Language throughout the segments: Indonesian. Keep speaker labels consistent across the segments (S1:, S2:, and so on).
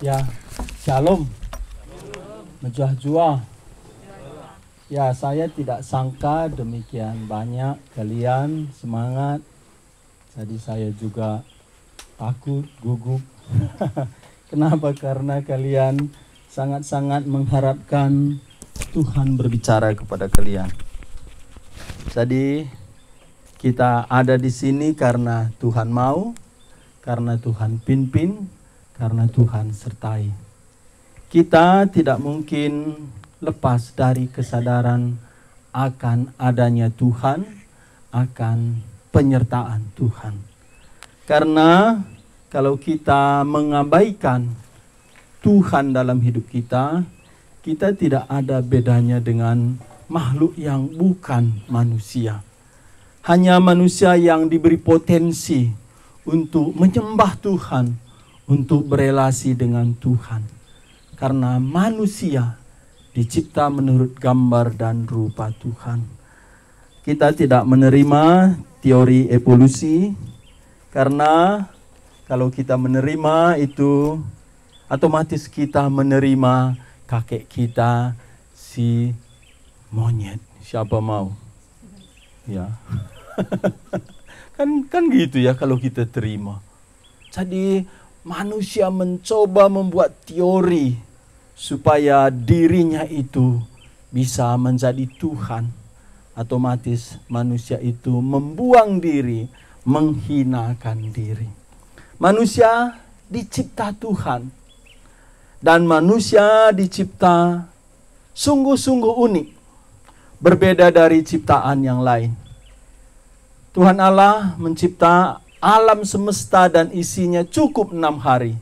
S1: Ya, shalom. Menjuah-juah. Ya, saya tidak sangka demikian banyak kalian semangat. Jadi saya juga takut, gugup. Kenapa? Karena kalian sangat-sangat mengharapkan Tuhan berbicara kepada kalian. Jadi kita ada di sini karena Tuhan mau, karena Tuhan pimpin, karena Tuhan sertai. Kita tidak mungkin lepas dari kesadaran akan adanya Tuhan, akan penyertaan Tuhan. Karena kalau kita mengabaikan Tuhan dalam hidup kita, kita tidak ada bedanya dengan makhluk yang bukan manusia. Hanya manusia yang diberi potensi untuk menyembah Tuhan, untuk berelasi dengan Tuhan. Karena manusia dicipta menurut gambar dan rupa Tuhan. Kita tidak menerima teori evolusi, karena kalau kita menerima itu, otomatis kita menerima kakek kita si monyet. Siapa mau? Ya. kan gitu ya kalau kita terima. Jadi manusia mencoba membuat teori supaya dirinya itu bisa menjadi Tuhan. Otomatis manusia itu membuang diri, menghinakan diri. Manusia dicipta Tuhan. Dan manusia dicipta sungguh-sungguh unik. Berbeda dari ciptaan yang lain. Tuhan Allah mencipta alam semesta dan isinya cukup 6 hari.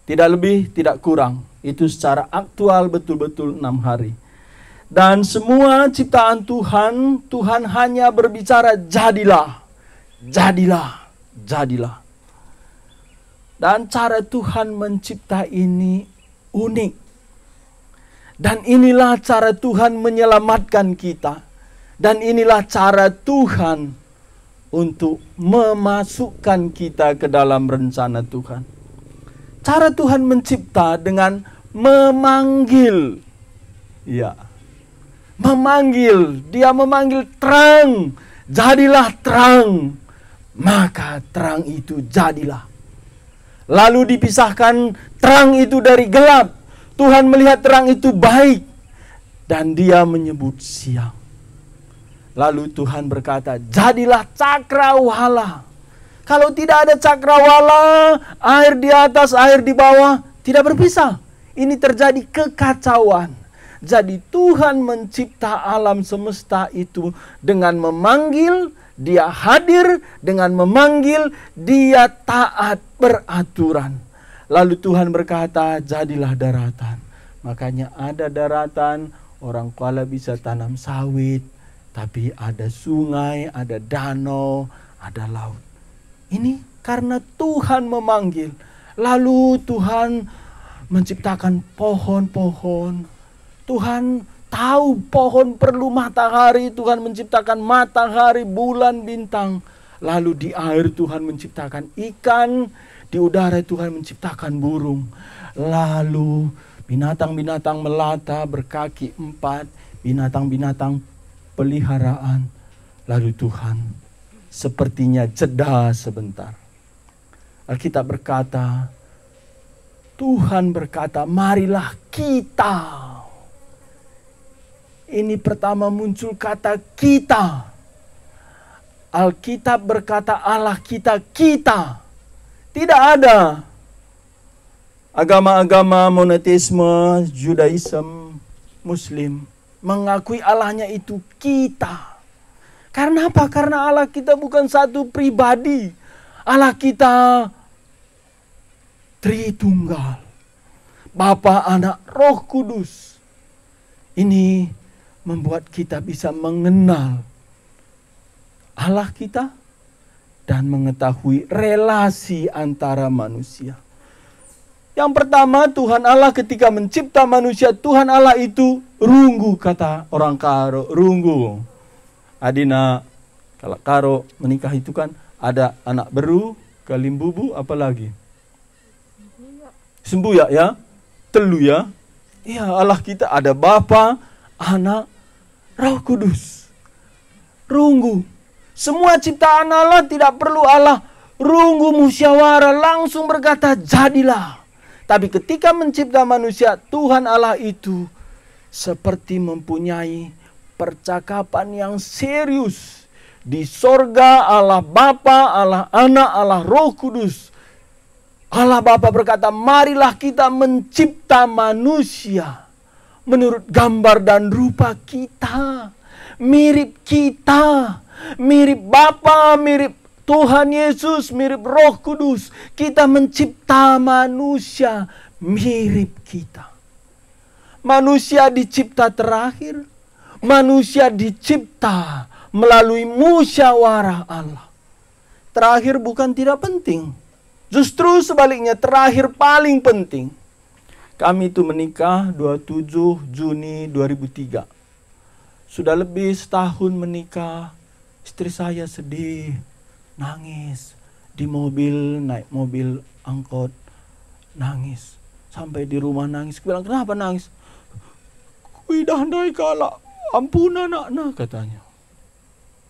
S1: Tidak lebih, tidak kurang. Itu secara aktual betul-betul 6 hari. Dan semua ciptaan Tuhan, Tuhan hanya berbicara jadilah, jadilah, jadilah. Dan cara Tuhan mencipta ini unik. Dan inilah cara Tuhan menyelamatkan kita. Dan inilah cara Tuhan untuk memasukkan kita ke dalam rencana Tuhan. Cara Tuhan mencipta dengan memanggil. Ya. Memanggil. Dia memanggil terang. Jadilah terang. Maka terang itu jadilah. Lalu dipisahkan terang itu dari gelap. Tuhan melihat terang itu baik. Dan dia menyebut siang. Lalu Tuhan berkata, jadilah cakrawala. Kalau tidak ada cakrawala, air di atas, air di bawah, tidak berpisah. Ini terjadi kekacauan. Jadi Tuhan mencipta alam semesta itu dengan memanggil, dia hadir, dengan memanggil, dia taat beraturan. Lalu Tuhan berkata, jadilah daratan. Makanya ada daratan, orang kala bisa tanam sawit. Tapi ada sungai, ada danau, ada laut. Ini karena Tuhan memanggil. Lalu Tuhan menciptakan pohon-pohon. Tuhan tahu pohon perlu matahari. Tuhan menciptakan matahari, bulan, bintang. Lalu di air Tuhan menciptakan ikan. Di udara Tuhan menciptakan burung. Lalu binatang-binatang melata berkaki 4. Binatang-binatang peliharaan. Lalu Tuhan sepertinya jeda sebentar. Alkitab berkata, Tuhan berkata, marilah kita. Ini pertama muncul kata kita. Alkitab berkata Allah kita, kita. Tidak ada agama-agama monoteisme, Judaism, Muslim mengakui Allahnya itu kita. Karena apa? Karena Allah kita bukan satu pribadi. Allah kita Tritunggal. Bapa, Anak, Roh Kudus. Ini membuat kita bisa mengenal Allah kita dan mengetahui relasi antara manusia. Yang pertama, Tuhan Allah ketika mencipta manusia, Tuhan Allah itu runggu, kata orang Karo, runggu. Adina, kalau Karo menikah itu kan ada anak beru, kalimbubu, apa lagi? Sembuh ya. Telu ya. Iya, Allah kita ada Bapa, Anak, Roh Kudus. Runggu. Semua ciptaan Allah tidak perlu Allah runggu musyawarah, langsung berkata jadilah. Tapi ketika mencipta manusia, Tuhan Allah itu seperti mempunyai percakapan yang serius. Di sorga Allah Bapa, Allah Anak, Allah Roh Kudus. Allah Bapa berkata, marilah kita mencipta manusia menurut gambar dan rupa kita. Mirip kita. Mirip Bapa, mirip Tuhan Yesus, mirip Roh Kudus. Kita mencipta manusia mirip kita. Manusia dicipta terakhir. Manusia dicipta melalui musyawarah Allah. Terakhir bukan tidak penting. Justru sebaliknya terakhir paling penting. Kami itu menikah 27 Juni 2003. Sudah lebih setahun menikah. Istri saya sedih. Nangis di mobil, naik mobil angkot, nangis sampai di rumah nangis. Aku bilang, kenapa nangis? Kuidah handai kala, ampun anak-anak, katanya.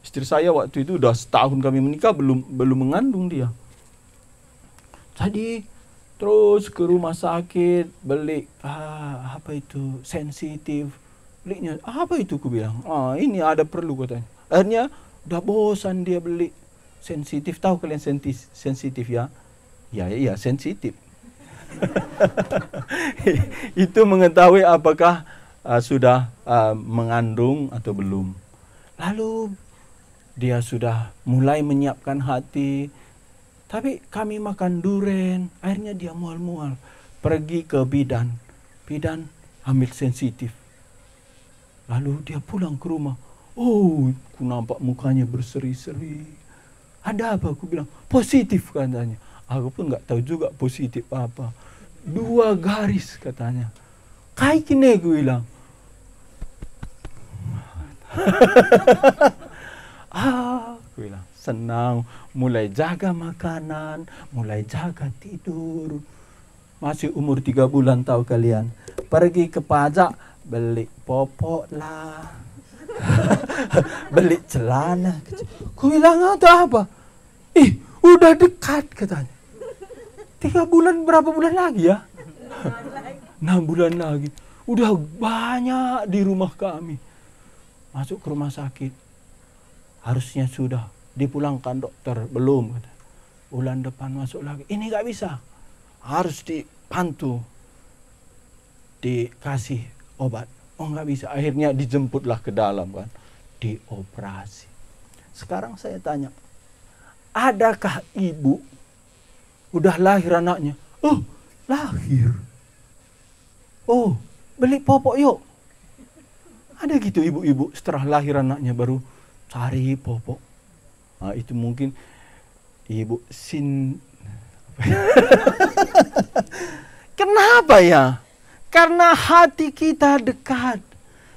S1: Istri saya waktu itu udah setahun kami menikah, belum mengandung dia. Jadi terus ke rumah sakit beli apa itu sensitif, belinya apa itu? Aku bilang, ini ada perlu, katanya. Akhirnya udah bosan dia beli sensitif. Tahu kalian sensitif ya? Ya sensitif. Itu mengetahui apakah sudah mengandung atau belum. Lalu dia sudah mulai menyiapkan hati. Tapi kami makan duren. Akhirnya dia mual-mual. Pergi ke bidan. Bidan ambil sensitif. Lalu dia pulang ke rumah. Oh, aku nampak mukanya berseri-seri. Ada apa? Aku bilang, positif, katanya. Aku pun nggak tahu juga positif apa. 2 garis, katanya. Kayak gini, aku bilang. Aku bilang, senang. Mulai jaga makanan, mulai jaga tidur. Masih umur 3 bulan, tahu kalian. Pergi ke pajak, beli popok lah. Beli celana kecil. Ku bilang, ada apa? Udah dekat, katanya. 3 bulan, berapa bulan lagi ya? 6 bulan lagi. Udah banyak di rumah kami. Masuk ke rumah sakit. Harusnya sudah dipulangkan dokter. Belum, kata. Bulan depan masuk lagi. Ini gak bisa. Harus dipantu. Dikasih obat. Oh, nggak bisa. Akhirnya dijemputlah ke dalam, kan, dioperasi. Sekarang saya tanya, adakah ibu udah lahir anaknya? Oh, lahir. Oh, beli popok yuk. Ada gitu ibu-ibu setelah lahir anaknya baru cari popok. Nah, itu mungkin ibu Kenapa ya? Karena hati kita dekat.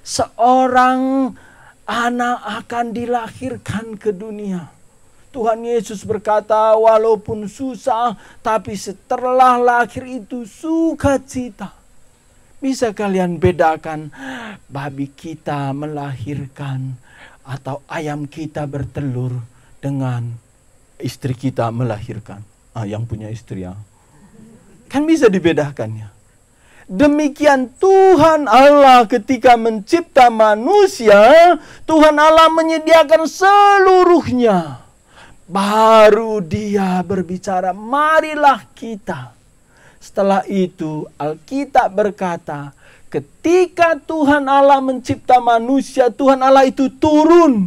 S1: Seorang anak akan dilahirkan ke dunia. Tuhan Yesus berkata, walaupun susah, tapi setelah lahir itu sukacita. Bisa kalian bedakan babi kita melahirkan atau ayam kita bertelur dengan istri kita melahirkan? Yang punya istri ya. Kan bisa dibedakannya. Demikian Tuhan Allah ketika mencipta manusia, Tuhan Allah menyediakan seluruhnya. Baru dia berbicara, marilah kita. Setelah itu Alkitab berkata, ketika Tuhan Allah mencipta manusia, Tuhan Allah itu turun.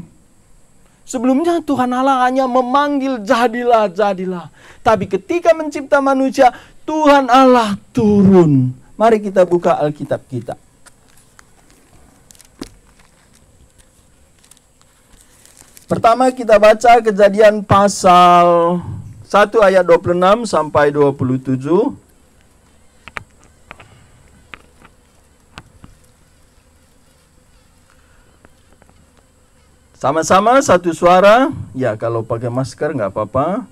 S1: Sebelumnya Tuhan Allah hanya memanggil jadilah, jadilah. Tapi ketika mencipta manusia, Tuhan Allah turun. Mari kita buka Alkitab kita. Pertama kita baca Kejadian pasal 1 ayat 26 sampai 27. Sama-sama satu suara. Ya, kalau pakai masker nggak apa-apa.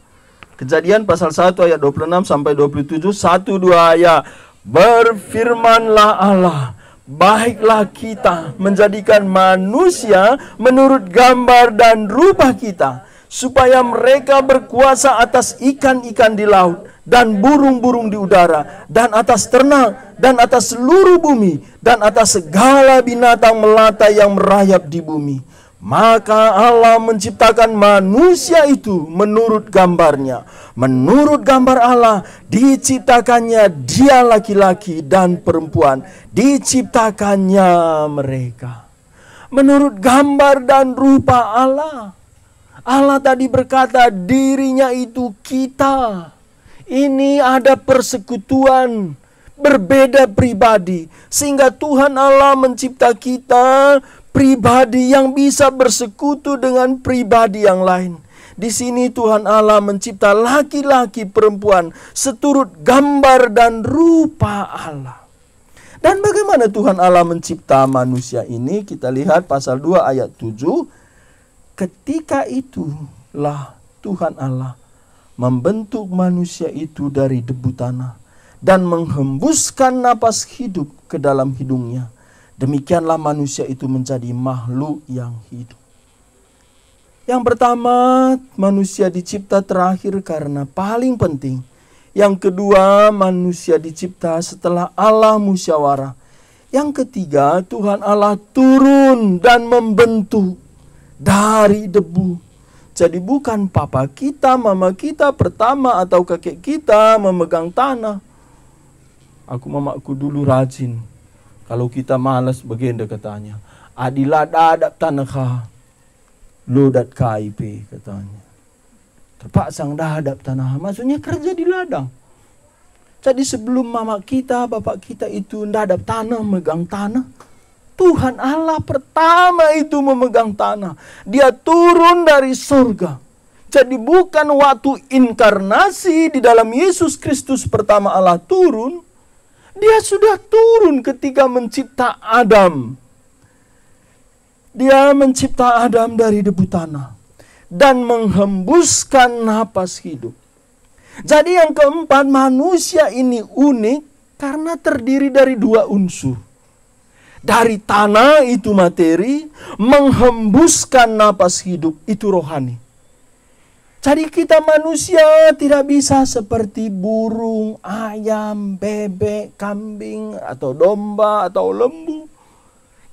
S1: Kejadian pasal 1 ayat 26 sampai 27, 1-2 ayat. Berfirmanlah Allah, baiklah kita menjadikan manusia menurut gambar dan rupa kita, supaya mereka berkuasa atas ikan-ikan di laut, dan burung-burung di udara, dan atas ternak, dan atas seluruh bumi, dan atas segala binatang melata yang merayap di bumi. Maka Allah menciptakan manusia itu menurut gambarnya. Menurut gambar Allah diciptakannya dia, laki-laki dan perempuan diciptakannya mereka. Menurut gambar dan rupa Allah. Allah tadi berkata dirinya itu kita. Ini ada persekutuan, berbeda pribadi, sehingga Tuhan Allah mencipta kita pribadi yang bisa bersekutu dengan pribadi yang lain. Di sini Tuhan Allah mencipta laki-laki perempuan seturut gambar dan rupa Allah. Dan bagaimana Tuhan Allah mencipta manusia ini? Kita lihat pasal 2 ayat 7. Ketika itulah Tuhan Allah membentuk manusia itu dari debu tanah dan menghembuskan napas hidup ke dalam hidungnya. Demikianlah manusia itu menjadi makhluk yang hidup. Yang pertama, manusia dicipta terakhir karena paling penting. Yang kedua, manusia dicipta setelah Allah musyawarah. Yang ketiga, Tuhan Allah turun dan membentuk dari debu. Jadi bukan papa kita, mama kita pertama atau kakek kita memegang tanah. Mamaku dulu rajin. Kalau kita malas begini katanya. Adilah dadap tanah kah. Lodat KIP katanya. Terpaksang dadap tanah. Maksudnya kerja di ladang. Jadi sebelum mama kita, bapak kita itu dadap tanah, megang tanah. Tuhan Allah pertama itu memegang tanah. Dia turun dari surga. Jadi bukan waktu inkarnasi di dalam Yesus Kristus pertama Allah turun. Dia sudah turun ketika mencipta Adam. Dia mencipta Adam dari debu tanah. Dan menghembuskan napas hidup. Jadi yang keempat, manusia ini unik karena terdiri dari dua unsur. Dari tanah itu materi, menghembuskan napas hidup itu rohani. Jadi kita manusia tidak bisa seperti burung, ayam, bebek, kambing, atau domba, atau lembu.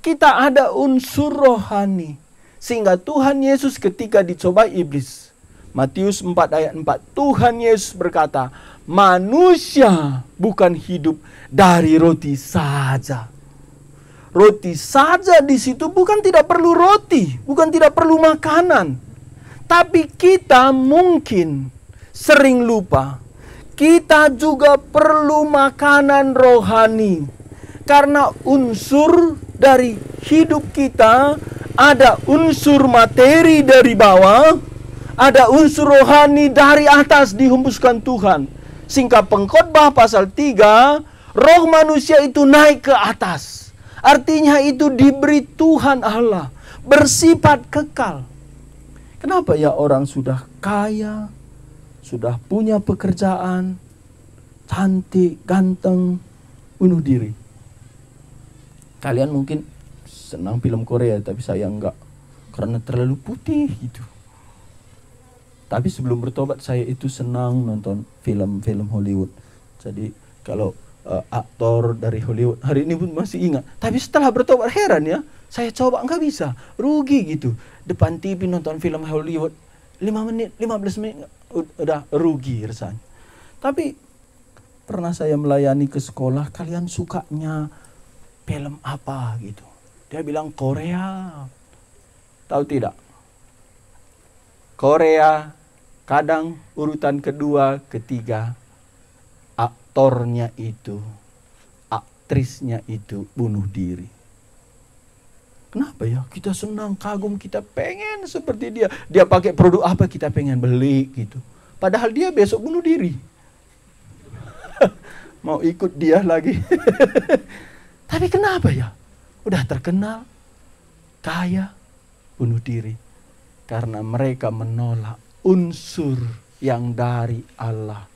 S1: Kita ada unsur rohani. Sehingga Tuhan Yesus ketika dicobai iblis, Matius 4 ayat 4, Tuhan Yesus berkata, manusia bukan hidup dari roti saja. Roti saja di situ bukan tidak perlu roti, bukan tidak perlu makanan. Tapi kita mungkin sering lupa, kita juga perlu makanan rohani. Karena unsur dari hidup kita, ada unsur materi dari bawah, ada unsur rohani dari atas dihembuskan Tuhan. Sehingga Pengkhotbah pasal 3, roh manusia itu naik ke atas. Artinya itu diberi Tuhan Allah, bersifat kekal. Kenapa ya orang sudah kaya, sudah punya pekerjaan, cantik, ganteng, bunuh diri? Kalian mungkin senang film Korea, tapi saya enggak. Karena terlalu putih gitu. Tapi sebelum bertobat saya itu senang nonton film-film Hollywood. Jadi kalau aktor dari Hollywood hari ini pun masih ingat. Tapi setelah bertobat heran ya, saya coba nggak bisa, rugi gitu. Depan TV nonton film Hollywood 5 menit, 15 menit udah rugi rasanya. Tapi pernah saya melayani ke sekolah, kalian sukanya film apa gitu? Dia bilang Korea. Tahu tidak? Korea kadang urutan kedua, ketiga, aktornya itu, aktrisnya itu bunuh diri. Kenapa ya? Kita senang, kagum, kita pengen seperti dia. Dia pakai produk apa kita pengen beli gitu. Padahal dia besok bunuh diri. Mau ikut dia lagi. Tapi kenapa ya? Udah terkenal, kaya, bunuh diri. Karena mereka menolak unsur yang dari Allah.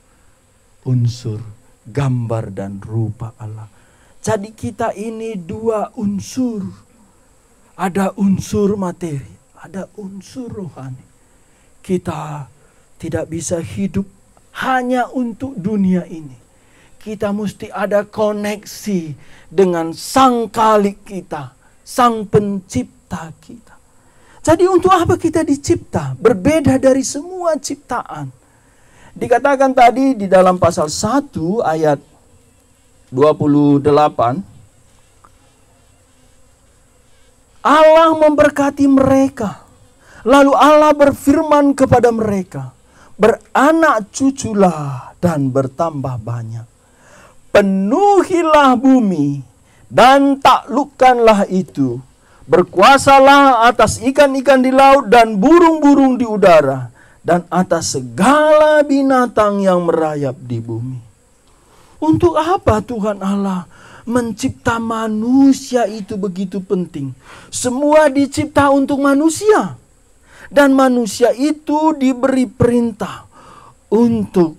S1: Unsur, gambar dan rupa Allah. Jadi kita ini dua unsur. Ada unsur materi, ada unsur rohani. Kita tidak bisa hidup hanya untuk dunia ini. Kita mesti ada koneksi dengan Sang Khalik kita, Sang Pencipta kita. Jadi untuk apa kita dicipta? Berbeda dari semua ciptaan. Dikatakan tadi di dalam pasal 1 ayat 28. Allah memberkati mereka. Lalu Allah berfirman kepada mereka, beranak cuculah dan bertambah banyak. Penuhilah bumi dan taklukkanlah itu. Berkuasalah atas ikan-ikan di laut dan burung-burung di udara, dan atas segala binatang yang merayap di bumi. Untuk apa Tuhan Allah mencipta manusia itu begitu penting? Semua dicipta untuk manusia. Dan manusia itu diberi perintah untuk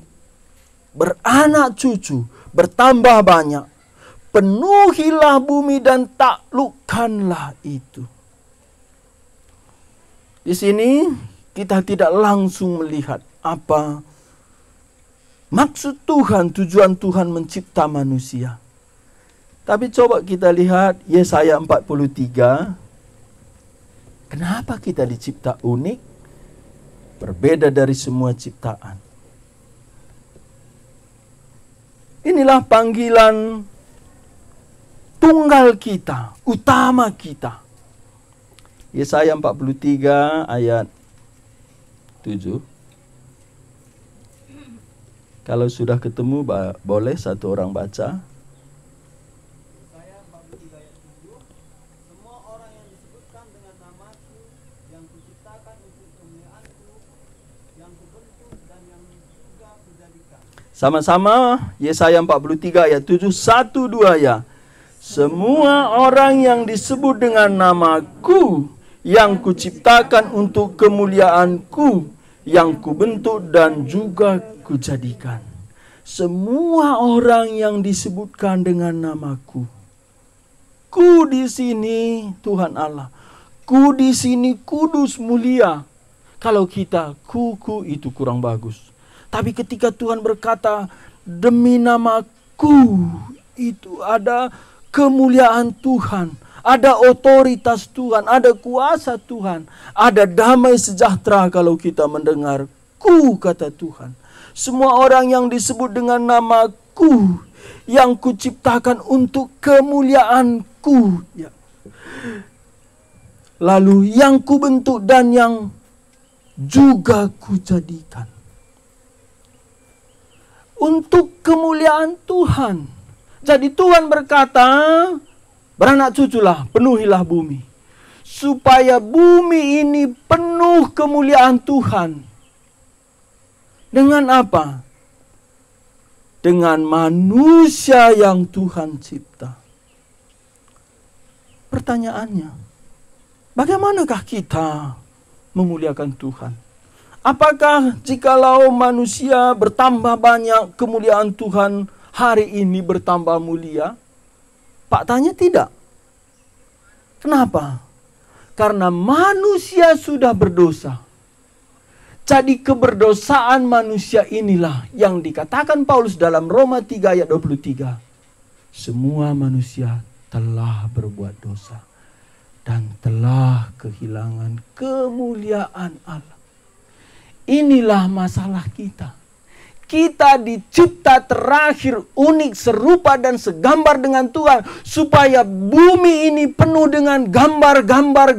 S1: beranak cucu, bertambah banyak. Penuhilah bumi dan taklukkanlah itu. Di sini kita tidak langsung melihat apa maksud Tuhan, tujuan Tuhan mencipta manusia. Tapi coba kita lihat Yesaya 43. Kenapa kita dicipta unik? Berbeda dari semua ciptaan. Inilah panggilan tunggal kita, utama kita. Yesaya 43 ayat 7. Kalau sudah ketemu, boleh satu orang baca.
S2: Semua orang yang disebutkan dengan namaku, yang kuciptakan untuk kemuliaanku, yang kubentuk dan yang juga kujadikan.
S1: Sama-sama Yesaya 43 ayat 7, 1, 2 ya. Semua orang yang disebut dengan namaku, yang kuciptakan untuk kemuliaanku, yang kubentuk dan juga kujadikan. Semua orang yang disebutkan dengan namaku. Ku di sini Tuhan Allah. Ku di sini kudus mulia. Kalau kita ku itu kurang bagus. Tapi ketika Tuhan berkata demi namaku, itu ada kemuliaan Tuhan, ada otoritas Tuhan, ada kuasa Tuhan, ada damai sejahtera kalau kita mendengar ku kata Tuhan. Semua orang yang disebut dengan namaku, yang kuciptakan untuk kemuliaanku, ya. Lalu yang kubentuk dan yang juga kujadikan. Untuk kemuliaan Tuhan. Jadi Tuhan berkata, beranak cuculah, penuhilah bumi. Supaya bumi ini penuh kemuliaan Tuhan. Dengan apa? Dengan manusia yang Tuhan cipta. Pertanyaannya, bagaimanakah kita memuliakan Tuhan? Apakah jikalau manusia bertambah banyak, kemuliaan Tuhan hari ini bertambah mulia? Pak tanya tidak. Kenapa? Karena manusia sudah berdosa. Jadi keberdosaan manusia inilah yang dikatakan Paulus dalam Roma 3 ayat 23. Semua manusia telah berbuat dosa dan telah kehilangan kemuliaan Allah. Inilah masalah kita. Kita dicipta terakhir unik, serupa dan segambar dengan Tuhan. Supaya bumi ini penuh dengan gambar-gambar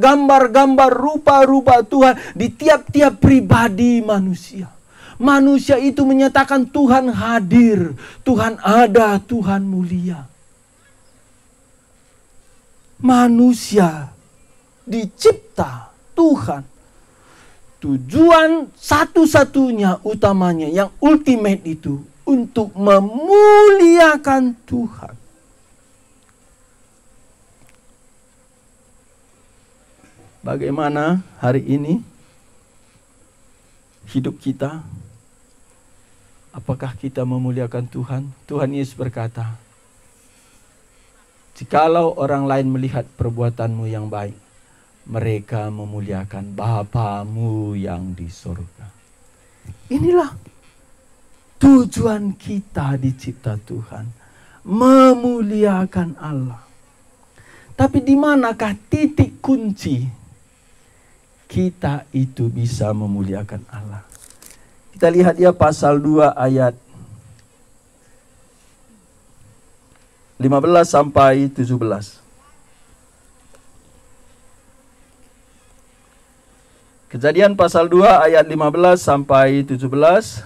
S1: rupa-rupa Tuhan di tiap-tiap pribadi manusia. Manusia itu menyatakan Tuhan hadir, Tuhan ada, Tuhan mulia. Manusia dicipta Tuhan. Tujuan satu-satunya utamanya yang ultimate itu untuk memuliakan Tuhan. Bagaimana hari ini hidup kita? Apakah kita memuliakan Tuhan? Tuhan Yesus berkata, jikalau orang lain melihat perbuatanmu yang baik, mereka memuliakan Bapamu yang di surga. Inilah tujuan kita dicipta Tuhan, memuliakan Allah. Tapi di manakah titik kunci kita itu bisa memuliakan Allah? Kita lihat ya pasal 2 ayat 15 sampai 17. Kejadian pasal 2 ayat 15 sampai 17.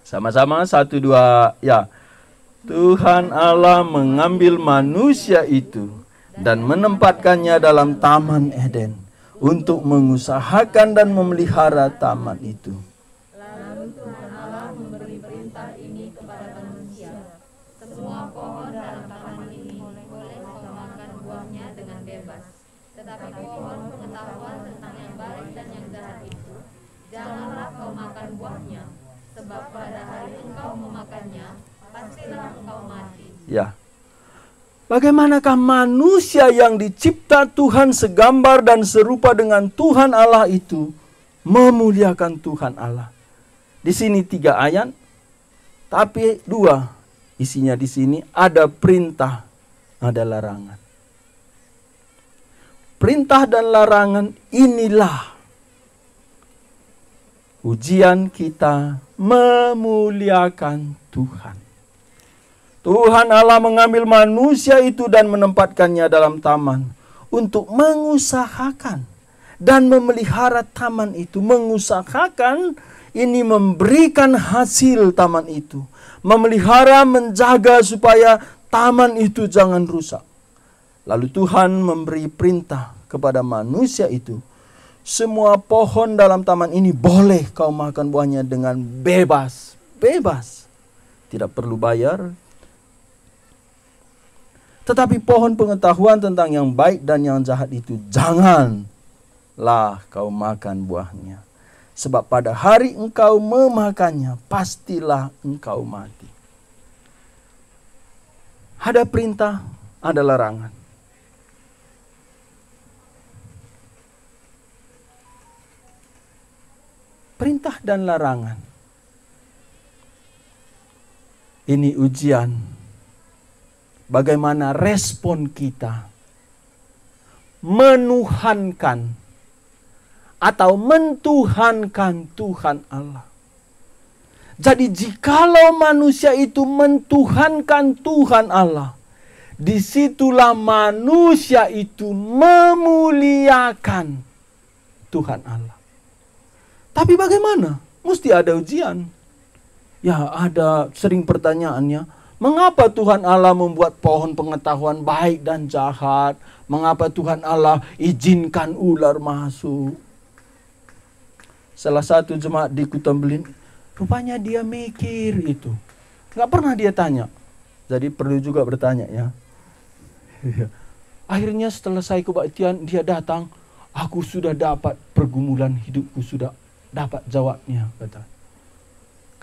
S1: Sama-sama 1, 2 ya. Tuhan Allah mengambil manusia itu dan menempatkannya dalam Taman Eden untuk mengusahakan dan memelihara taman itu.
S3: Lalu Tuhan Allah memberi perintah ini kepada manusia. Semua pohon dalam taman ini boleh kau makan buahnya dengan bebas. Tetapi pohon pengetahuan tentang yang baik dan yang jahat itu, janganlah kau makan buahnya. Sebab pada hari engkau memakannya, pastilah engkau mati.
S1: Ya. Bagaimanakah manusia yang dicipta Tuhan segambar dan serupa dengan Tuhan Allah itu memuliakan Tuhan Allah? Di sini 3 ayat, tapi 2 isinya di sini ada perintah, ada larangan. Perintah dan larangan inilah ujian kita memuliakan Tuhan. Tuhan Allah mengambil manusia itu dan menempatkannya dalam taman untuk mengusahakan dan memelihara taman itu. Mengusahakan ini memberikan hasil taman itu. Memelihara, menjaga supaya taman itu jangan rusak. Lalu Tuhan memberi perintah kepada manusia itu. Semua pohon dalam taman ini boleh kau makan buahnya dengan bebas. Bebas. Tidak perlu bayar. Tetapi pohon pengetahuan tentang yang baik dan yang jahat itu janganlah kau makan buahnya. Sebab pada hari engkau memakannya, pastilah engkau mati. Ada perintah, ada larangan. Perintah dan larangan. Ini ujian. Bagaimana respon kita menuhankan atau mentuhankan Tuhan Allah. Jadi jikalau manusia itu mentuhankan Tuhan Allah, disitulah manusia itu memuliakan Tuhan Allah. Tapi bagaimana? Mesti ada ujian. Ya, ada sering pertanyaannya, mengapa Tuhan Allah membuat pohon pengetahuan baik dan jahat? Mengapa Tuhan Allah izinkan ular masuk? Salah satu jemaat di Kutamblin, rupanya dia mikir itu. Nggak pernah dia tanya. Jadi perlu juga bertanya ya. Akhirnya setelah saya kebaktian, dia datang. Aku sudah dapat pergumulan hidupku, sudah dapat jawabnya. Kata,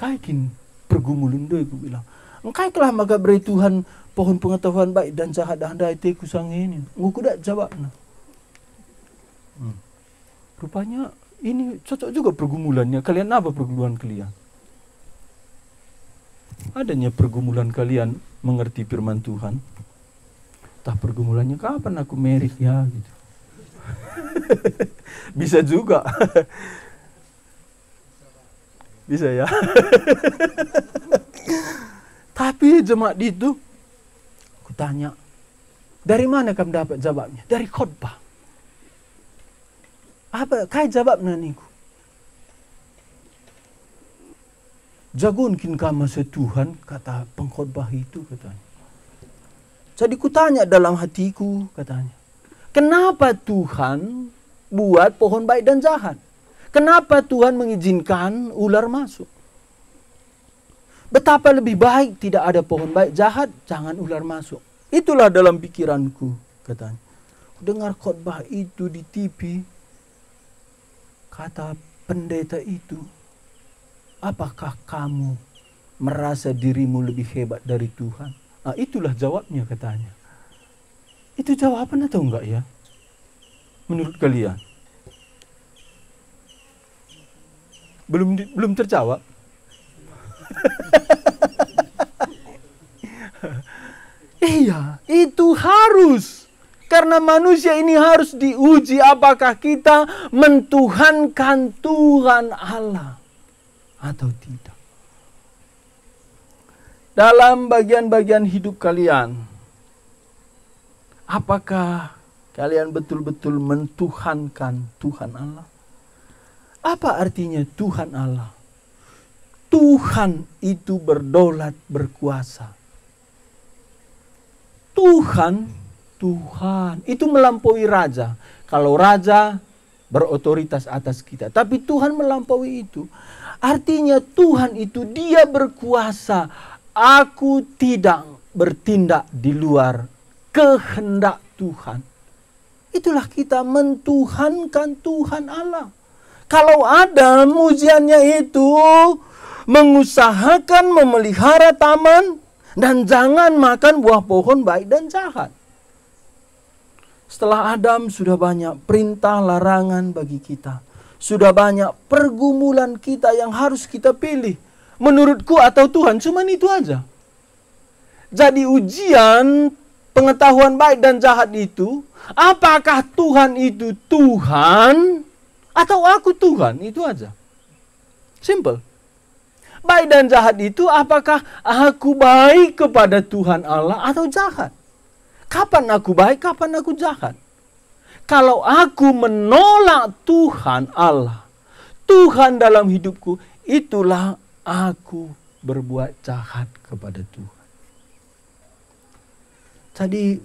S1: kaikin pergumulan doi, aku bilang. Engkau telah maka beri Tuhan pohon pengetahuan baik dan jahat dan handai teku sang ini. Aku dak jawab. Rupanya ini cocok juga pergumulannya. Kalian apa pergumulan kalian? Adanya pergumulan kalian mengerti firman Tuhan. Entah pergumulannya kapan aku merit ya gitu. Bisa juga. Bisa ya. Tapi jemaat itu, aku tanya, dari mana kamu dapat jawabnya? Dari khotbah. Apa? Kai jawabnya niku. Jagunkin kamu setuhan, kata pengkhotbah itu katanya. Jadi kutanya dalam hatiku katanya, kenapa Tuhan buat pohon baik dan jahat? Kenapa Tuhan mengizinkan ular masuk? Betapa lebih baik tidak ada pohon baik jahat, jangan ular masuk. Itulah dalam pikiranku katanya. dengar khotbah itu di TV, kata pendeta itu, apakah kamu merasa dirimu lebih hebat dari Tuhan? Nah, itulah jawabnya katanya. Itu jawaban atau enggak ya? Menurut kalian? Belum terjawab. Iya, itu harus. Karena manusia ini harus diuji apakah kita mentuhankan Tuhan Allah atau tidak. Dalam bagian-bagian hidup kalian, apakah kalian betul-betul mentuhankan Tuhan Allah? Apa artinya Tuhan Allah? Tuhan itu berdaulat, berkuasa. Tuhan itu melampaui raja. Kalau raja berotoritas atas kita, tapi Tuhan melampaui itu. Artinya Tuhan itu dia berkuasa. Aku tidak bertindak di luar kehendak Tuhan. Itulah kita mentuhankan Tuhan Allah. Kalau Adam ujiannya itu mengusahakan memelihara taman dan jangan makan buah pohon baik dan jahat. Setelah Adam sudah banyak perintah larangan bagi kita. Sudah banyak pergumulan kita yang harus kita pilih. Menurutku atau Tuhan, cuman itu aja. Jadi ujian pengetahuan baik dan jahat itu, apakah Tuhan itu Tuhan atau aku Tuhan? Itu aja. Simple. Baik dan jahat itu apakah aku baik kepada Tuhan Allah atau jahat? Kapan aku baik, kapan aku jahat? Kalau aku menolak Tuhan Allah, Tuhan dalam hidupku, itulah aku berbuat jahat kepada Tuhan. Jadi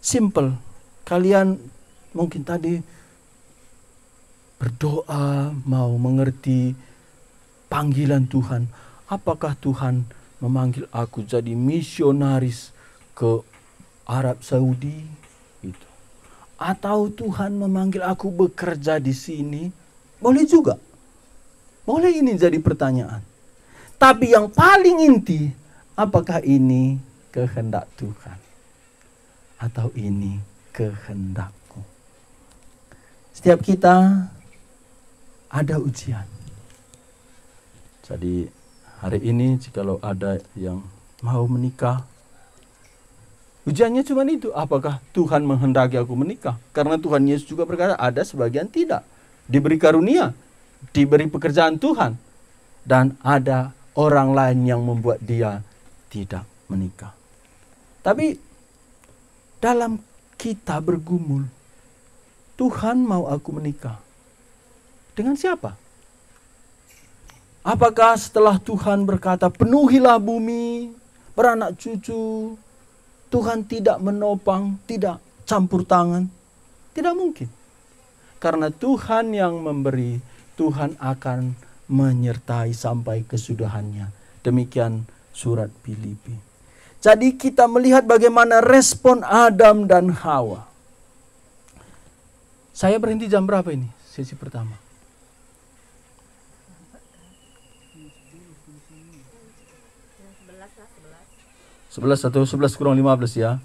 S1: simple. Kalian mungkin tadi berdoa mau mengerti panggilan Tuhan. Apakah Tuhan memanggil aku jadi misionaris ke Arab Saudi? Gitu. Atau Tuhan memanggil aku bekerja di sini? Boleh juga. Boleh ini jadi pertanyaan. Tapi yang paling inti, apakah ini kehendak Tuhan? Atau ini kehendakku? Setiap kita ada ujian. Jadi hari ini jikalau ada yang mau menikah, ujiannya cuma itu. Apakah Tuhan menghendaki aku menikah? Karena Tuhan Yesus juga berkata ada sebagian tidak. Diberi karunia, diberi pekerjaan Tuhan. Dan ada orang lain yang membuat dia tidak menikah. Tapi dalam kita bergumul, Tuhan mau aku menikah. Dengan siapa? Apakah setelah Tuhan berkata, penuhilah bumi, beranak cucu, Tuhan tidak menopang, tidak campur tangan? Tidak mungkin. Karena Tuhan yang memberi, Tuhan akan menyertai sampai kesudahannya. Demikian surat Filipi. Jadi kita melihat bagaimana respon Adam dan Hawa. Saya berhenti jam berapa ini? Sesi pertama. 11 atau 11 kurang 15 ya.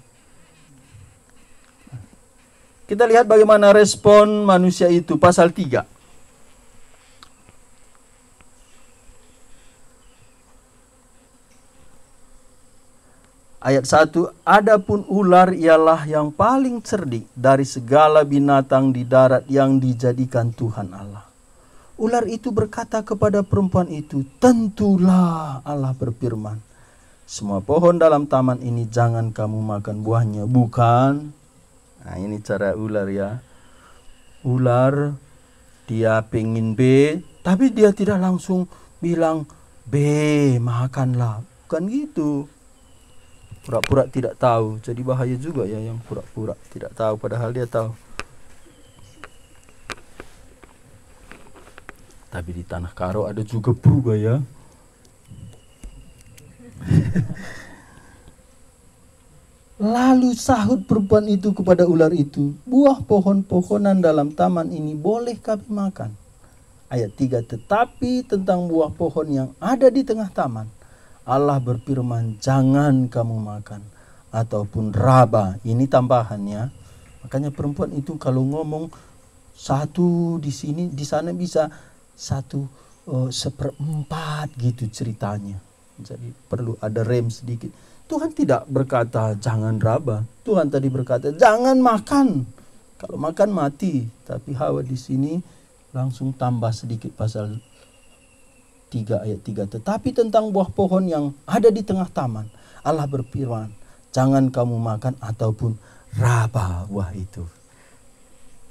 S1: Kita lihat bagaimana respon manusia itu. Pasal 3. Ayat 1. Adapun ular ialah yang paling cerdik dari segala binatang di darat yang dijadikan Tuhan Allah. Ular itu berkata kepada perempuan itu, tentulah Allah berfirman, semua pohon dalam taman ini jangan kamu makan buahnya, bukan? Nah, ini cara ular ya. Ular dia pengen B, tapi dia tidak langsung bilang B, makanlah. Bukan gitu. Pura-pura tidak tahu. Jadi bahaya juga ya yang pura-pura tidak tahu padahal dia tahu. Tapi di Tanah Karo ada juga purba ya. Lalu sahut perempuan itu kepada ular itu, buah pohon-pohonan dalam taman ini boleh kami makan. Ayat 3, tetapi tentang buah pohon yang ada di tengah taman, Allah berfirman, jangan kamu makan, ataupun raba. Ini tambahannya. Makanya perempuan itu kalau ngomong satu di sini, di sana bisa satu seperempat gitu ceritanya. Jadi perlu ada rem sedikit. Tuhan tidak berkata jangan raba. Tuhan tadi berkata jangan makan. Kalau makan mati. Tapi Hawa di sini langsung tambah sedikit pasal 3 ayat 3. Tetapi tentang buah pohon yang ada di tengah taman, Allah berfirman, jangan kamu makan ataupun raba buah itu.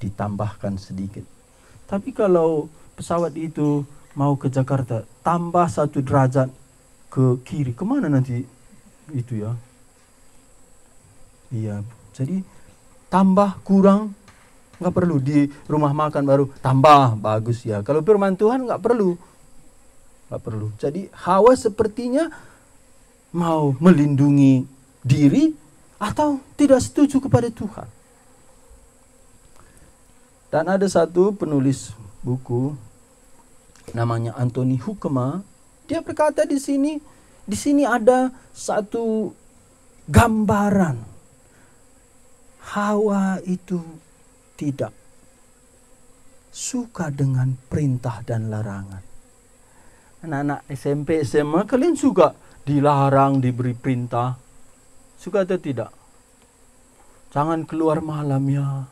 S1: Ditambahkan sedikit. Tapi kalau pesawat itu mau ke Jakarta, tambah 1 derajat ke kiri, kemana nanti itu ya? Iya, jadi tambah kurang nggak perlu, di rumah makan baru tambah bagus ya. Kalau firman Tuhan nggak perlu. Jadi Hawa sepertinya mau melindungi diri atau tidak setuju kepada Tuhan. Dan ada satu penulis buku namanya Anthony Hoekema, dia berkata di sini ada satu gambaran Hawa itu tidak suka dengan perintah dan larangan. Anak-anak SMP, SMA, kalian suka dilarang, diberi perintah? Suka atau tidak? Jangan keluar malam ya.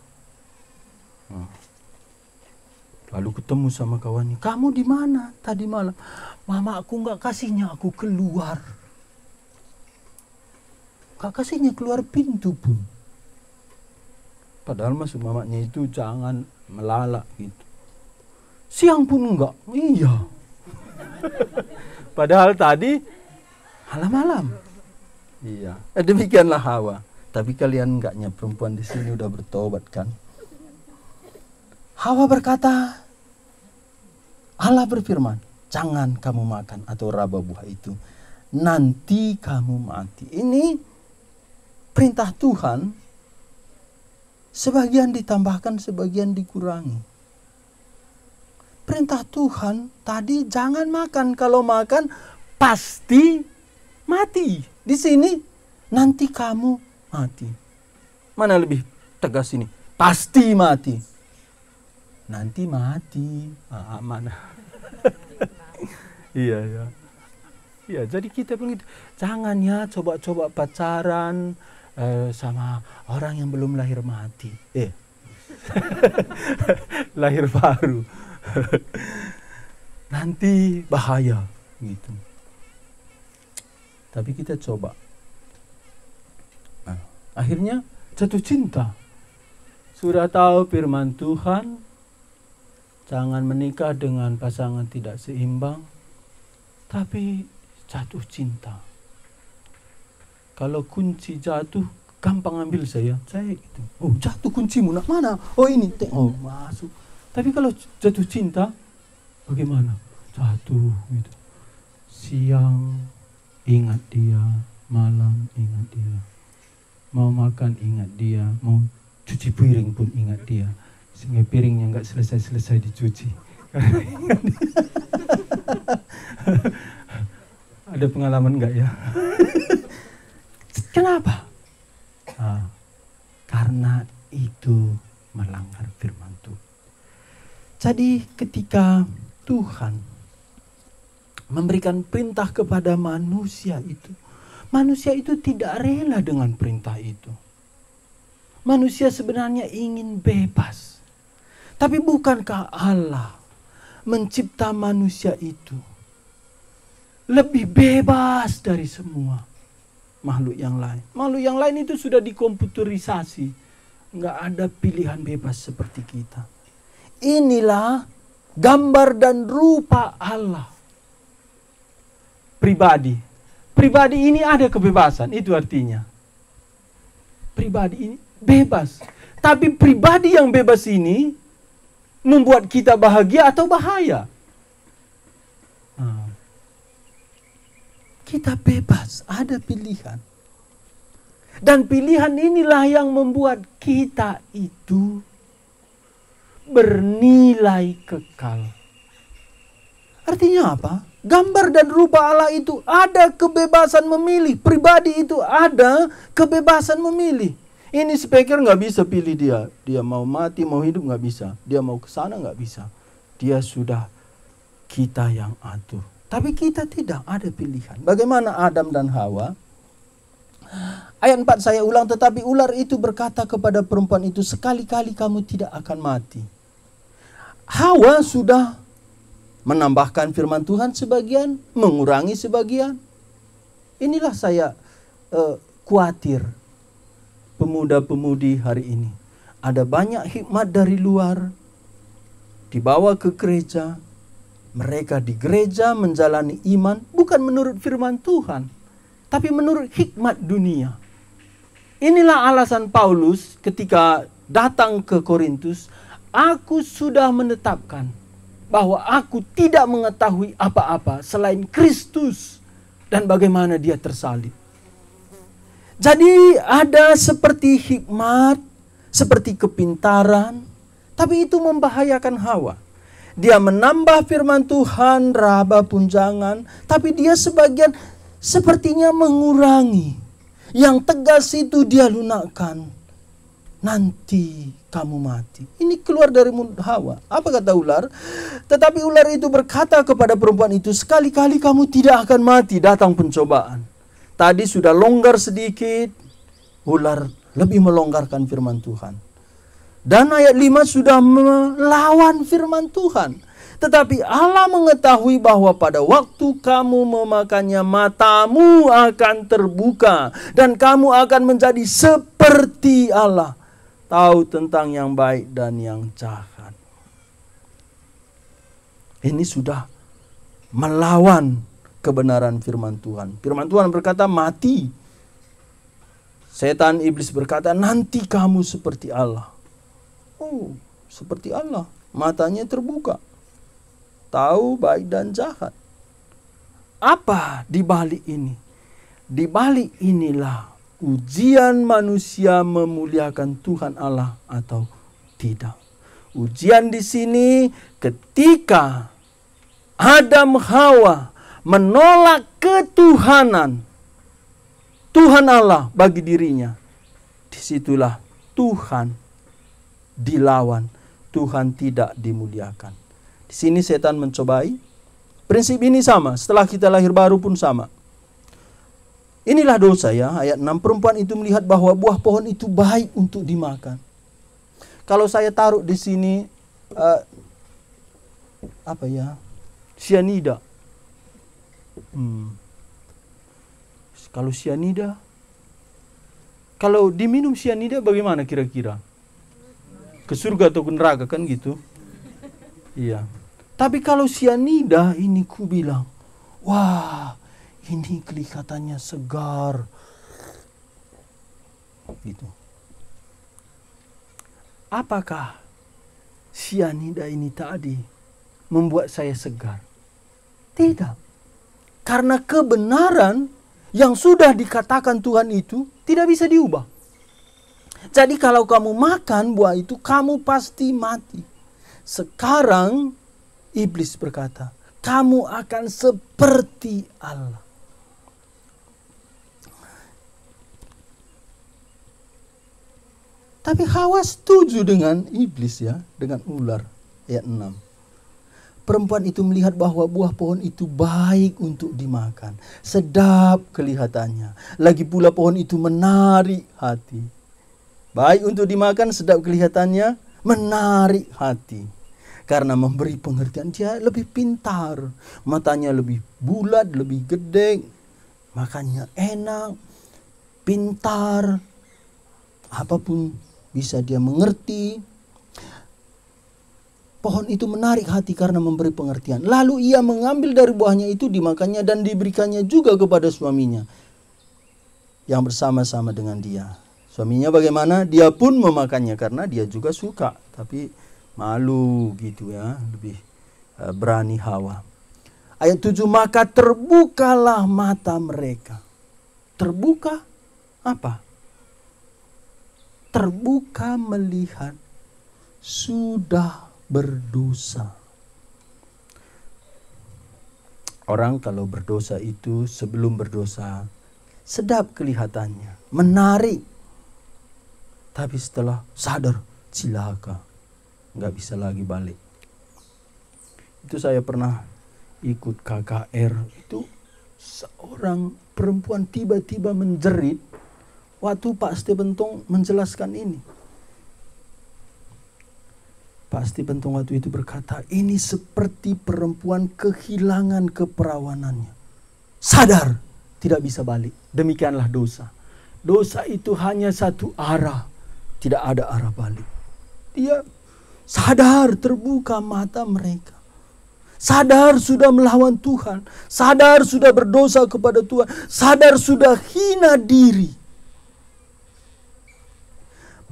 S1: Lalu ketemu sama kawannya, kamu di mana tadi malam? Mama aku nggak kasihnya aku keluar. Nggak kasihnya keluar pintu pun. Padahal maksud mamanya itu jangan melalak gitu. Siang pun enggak. Iya. Padahal tadi malam-malam. Iya. Demikianlah Hawa. Tapi kalian enggaknya perempuan di sini udah bertobat kan? Hawa berkata, Allah berfirman, jangan kamu makan atau raba buah itu, nanti kamu mati. Ini perintah Tuhan, sebagian ditambahkan, sebagian dikurangi. Perintah Tuhan tadi jangan makan, kalau makan pasti mati. Di sini nanti kamu mati. Mana lebih tegas ini? Pasti mati. Nanti mati. Mana? Iya. Iya, jadi kita pun gitu. Jangan ya coba-coba pacaran sama orang yang belum lahir mati. Lahir baru. Nanti bahaya gitu. Tapi kita coba. Akhirnya jatuh cinta. Sudah tahu firman Tuhan, jangan menikah dengan pasangan tidak seimbang, tapi jatuh cinta. Kalau kunci jatuh, gampang ambil saya gitu. Oh, jatuh kuncimu, nak mana? Oh ini, oh masuk. Tapi kalau jatuh cinta, bagaimana? Jatuh gitu. Siang ingat dia, malam ingat dia. Mau makan ingat dia, mau cuci piring pun ingat dia. Sehingga piringnya nggak selesai-selesai dicuci. Ada pengalaman nggak ya? Kenapa? Karena itu melanggar firman Tuhan. Jadi ketika Tuhan memberikan perintah kepada manusia itu tidak rela dengan perintah itu. Manusia sebenarnya ingin bebas. Tapi bukankah Allah mencipta manusia itu lebih bebas dari semua makhluk yang lain? Makhluk yang lain itu sudah dikomputerisasi. Nggak ada pilihan bebas seperti kita. Inilah gambar dan rupa Allah. Pribadi ini ada kebebasan, itu artinya. Pribadi ini bebas. Tapi pribadi yang bebas ini membuat kita bahagia atau bahaya? Kita bebas, ada pilihan. Dan pilihan inilah yang membuat kita itu bernilai kekal. Artinya apa? Gambar dan rupa Allah itu ada kebebasan memilih. Pribadi itu ada kebebasan memilih. Ini speaker nggak bisa pilih dia. Dia mau mati, mau hidup nggak bisa. Dia mau ke sana nggak bisa. Dia sudah kita yang atur. Tapi kita tidak ada pilihan. Bagaimana Adam dan Hawa? Ayat 4 saya ulang, tetapi ular itu berkata kepada perempuan itu, sekali-kali kamu tidak akan mati. Hawa sudah menambahkan firman Tuhan sebagian, mengurangi sebagian. Inilah saya khawatir pemuda-pemudi hari ini. Ada banyak hikmat dari luar, dibawa ke gereja. Mereka di gereja menjalani iman bukan menurut firman Tuhan, tapi menurut hikmat dunia. Inilah alasan Paulus ketika datang ke Korintus, aku sudah menetapkan bahwa aku tidak mengetahui apa-apa selain Kristus dan bagaimana dia tersalib. Jadi ada seperti hikmat, seperti kepintaran, tapi itu membahayakan Hawa. Dia menambah firman Tuhan, raba pun jangan, tapi dia sebagian sepertinya mengurangi. Yang tegas itu dia lunakkan. Nanti kamu mati. Ini keluar dari mulut Hawa. Apa kata ular? Tetapi ular itu berkata kepada perempuan itu, sekali-kali kamu tidak akan mati, datang pencobaan. Tadi sudah longgar sedikit, ular lebih melonggarkan firman Tuhan. Dan ayat 5 sudah melawan firman Tuhan. Tetapi Allah mengetahui bahwa pada waktu kamu memakannya, matamu akan terbuka. Dan kamu akan menjadi seperti Allah, tahu tentang yang baik dan yang jahat. Ini sudah melawan kebenaran firman Tuhan. Firman Tuhan berkata mati. Setan iblis berkata nanti kamu seperti Allah. Oh, seperti Allah. Matanya terbuka, tahu baik dan jahat. Apa di balik ini? Di balik inilah ujian manusia memuliakan Tuhan Allah atau tidak. Ujian di sini ketika Adam Hawa menolak ketuhanan Tuhan Allah bagi dirinya. Disitulah Tuhan dilawan, Tuhan tidak dimuliakan. Di sini setan mencobai. Prinsip ini sama, setelah kita lahir baru pun sama. Inilah dosa ya, ayat 6. Perempuan itu melihat bahwa buah pohon itu baik untuk dimakan. Kalau saya taruh di sini sianida. Kalau sianida, kalau diminum sianida bagaimana kira-kira? Ke surga atau ke neraka kan gitu? Iya. Tapi kalau sianida ini ku bilang, wah, ini kelihatannya segar. Gitu. Apakah sianida ini tadi membuat saya segar? Tidak. Karena kebenaran yang sudah dikatakan Tuhan itu tidak bisa diubah. Jadi kalau kamu makan buah itu, kamu pasti mati. Sekarang iblis berkata, kamu akan seperti Allah. Tapi Hawa setuju dengan iblis ya, dengan ular. Ayat 6. Perempuan itu melihat bahwa buah pohon itu baik untuk dimakan. Sedap kelihatannya. Lagi pula pohon itu menarik hati. Baik untuk dimakan, sedap kelihatannya, menarik hati. Karena memberi pengertian, dia lebih pintar. Matanya lebih bulat, lebih gede. Makannya enak, pintar. Apapun bisa dia mengerti. Pohon itu menarik hati karena memberi pengertian. Lalu ia mengambil dari buahnya itu, dimakannya dan diberikannya juga kepada suaminya yang bersama-sama dengan dia. Suaminya bagaimana? Dia pun memakannya karena dia juga suka. Tapi malu gitu ya, lebih berani Hawa. Ayat 7, maka terbukalah mata mereka. Terbuka apa? terbuka melihat sudah berdosa. Orang kalau berdosa itu sebelum berdosa sedap kelihatannya, menarik. Tapi setelah sadar, cilaka, nggak bisa lagi balik. Itu saya pernah ikut KKR, itu seorang perempuan tiba-tiba menjerit waktu Pak Stephen Tong menjelaskan ini. Pak Stephen Tong waktu itu berkata, ini seperti perempuan kehilangan keperawanannya. Sadar, tidak bisa balik. Demikianlah dosa. Dosa itu hanya satu arah, tidak ada arah balik. Dia sadar, terbuka mata mereka. Sadar sudah melawan Tuhan. Sadar sudah berdosa kepada Tuhan. Sadar sudah hina diri.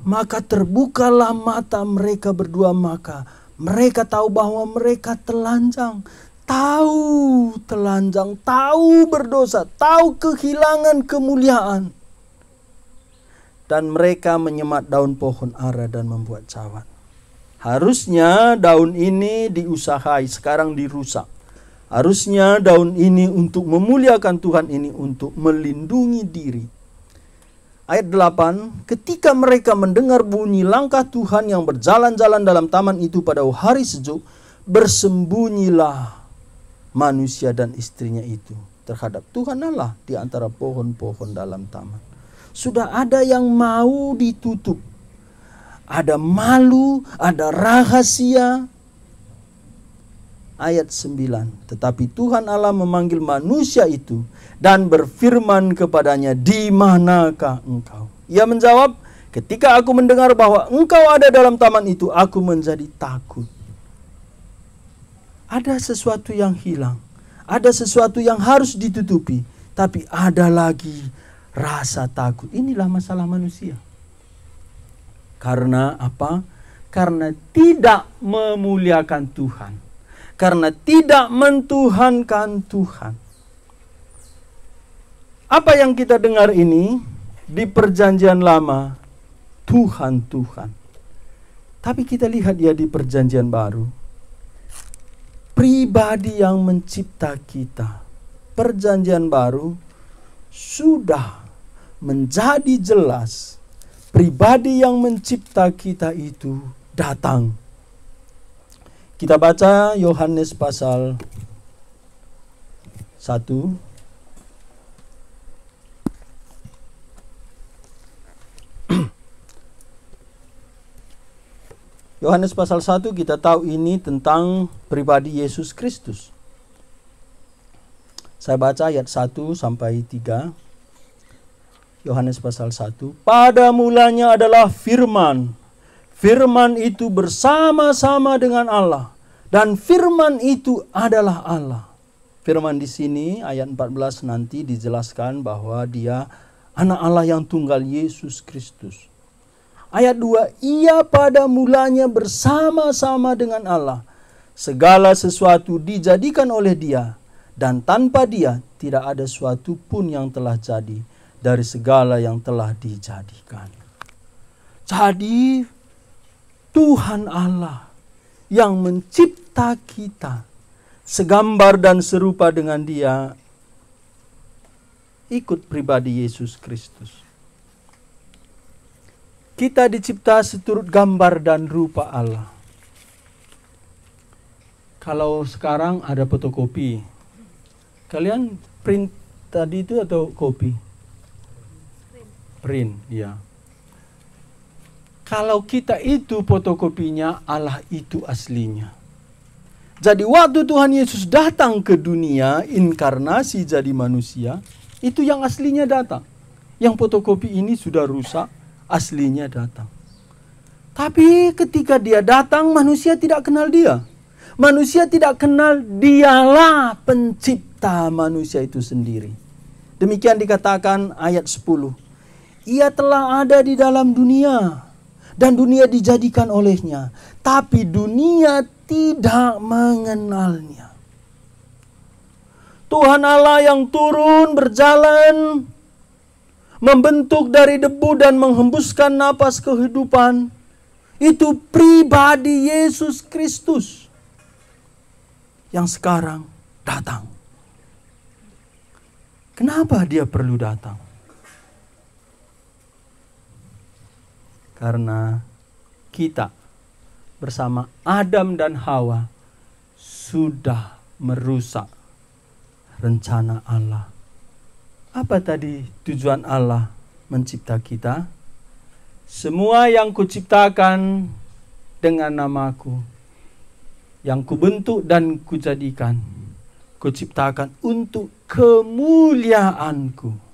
S1: Maka terbukalah mata mereka berdua, maka mereka tahu bahwa mereka telanjang. Tahu telanjang, tahu berdosa, tahu kehilangan kemuliaan. Dan mereka menyemat daun pohon ara dan membuat cawan. Harusnya daun ini diusahai, sekarang dirusak. Harusnya daun ini untuk memuliakan Tuhan, ini untuk melindungi diri. Ayat 8, ketika mereka mendengar bunyi langkah Tuhan yang berjalan-jalan dalam taman itu pada hari sejuk, bersembunyilah manusia dan istrinya itu terhadap Tuhan Allah di antara pohon-pohon dalam taman. Sudah ada yang mau ditutup. Ada malu, ada rahasia. Ayat 9, tetapi Tuhan Allah memanggil manusia itu dan berfirman kepadanya, di manakah engkau? Ia menjawab, ketika aku mendengar bahwa engkau ada dalam taman itu, aku menjadi takut. Ada sesuatu yang hilang, ada sesuatu yang harus ditutupi, tapi ada lagi rasa takut. Inilah masalah manusia. Karena apa? Karena tidak memuliakan Tuhan. Karena tidak mentuhankan Tuhan. Apa yang kita dengar ini di perjanjian lama, Tuhan, Tuhan. Tapi kita lihat ya di perjanjian baru, pribadi yang mencipta kita. Perjanjian baru sudah menjadi jelas, pribadi yang mencipta kita itu datang. Kita baca Yohanes pasal 1. Yohanes pasal 1 kita tahu ini tentang pribadi Yesus Kristus. Saya baca ayat 1 sampai 3. Yohanes pasal 1. Pada mulanya adalah firman. Firman itu bersama-sama dengan Allah. Dan firman itu adalah Allah. Firman di sini ayat 14 nanti dijelaskan bahwa dia anak Allah yang tunggal, Yesus Kristus. Ayat 2, ia pada mulanya bersama-sama dengan Allah. Segala sesuatu dijadikan oleh dia. Dan tanpa dia tidak ada sesuatu pun yang telah jadi dari segala yang telah dijadikan. Jadi Tuhan Allah yang mencipta kita segambar dan serupa dengan dia, ikut pribadi Yesus Kristus. Kita dicipta seturut gambar dan rupa Allah. Kalau sekarang ada fotokopi, kalian print tadi itu atau kopi? Print, ya. Kalau kita itu fotokopinya, Allah itu aslinya. Jadi waktu Tuhan Yesus datang ke dunia, inkarnasi jadi manusia, itu yang aslinya datang. Yang fotokopi ini sudah rusak, aslinya datang. Tapi ketika dia datang, manusia tidak kenal dia. Manusia tidak kenal dialah pencipta manusia itu sendiri. Demikian dikatakan ayat 10. Ia telah ada di dalam dunia. Dan dunia dijadikan olehnya. Tapi dunia tidak mengenalnya. Tuhan Allah yang turun berjalan membentuk dari debu dan menghembuskan napas kehidupan, itu pribadi Yesus Kristus yang sekarang datang. Kenapa dia perlu datang? Karena kita bersama Adam dan Hawa sudah merusak rencana Allah. Apa tadi tujuan Allah mencipta kita? Semua yang kuciptakan dengan namaku, yang kubentuk dan kujadikan, kuciptakan untuk kemuliaanku.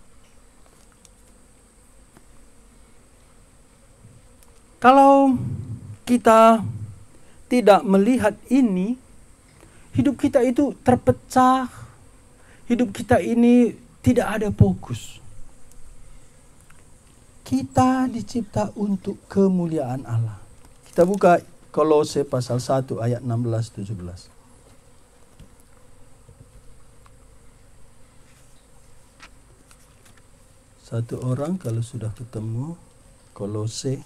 S1: Kalau kita tidak melihat ini, hidup kita itu terpecah. Hidup kita ini tidak ada fokus. Kita dicipta untuk kemuliaan Allah. Kita buka Kolose pasal 1 ayat 16-17. Satu orang kalau sudah ketemu Kolose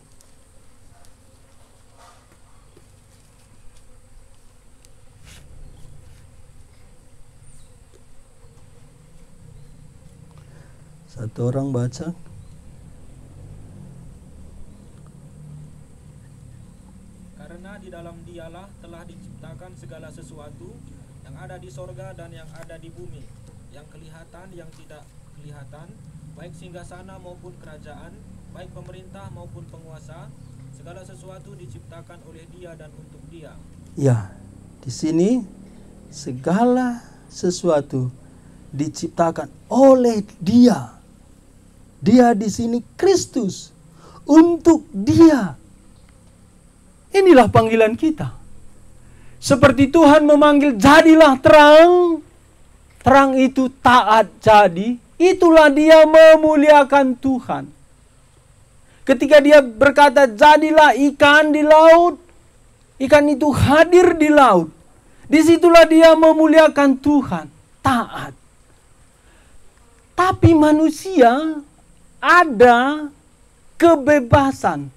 S1: satu orang baca.
S4: Karena di dalam Dialah telah diciptakan segala sesuatu yang ada di sorga dan yang ada di bumi, yang kelihatan, yang tidak kelihatan, baik singgasana maupun kerajaan, baik pemerintah maupun penguasa, segala sesuatu diciptakan oleh Dia dan untuk Dia.
S1: Ya, di sini segala sesuatu diciptakan oleh Dia. Dia di sini Kristus, untuk Dia. Inilah panggilan kita. Seperti Tuhan memanggil, jadilah terang. Terang itu taat jadi. Itulah dia memuliakan Tuhan. Ketika dia berkata, jadilah ikan di laut. Ikan itu hadir di laut. Disitulah dia memuliakan Tuhan. Taat. Tapi manusia ada kebebasan.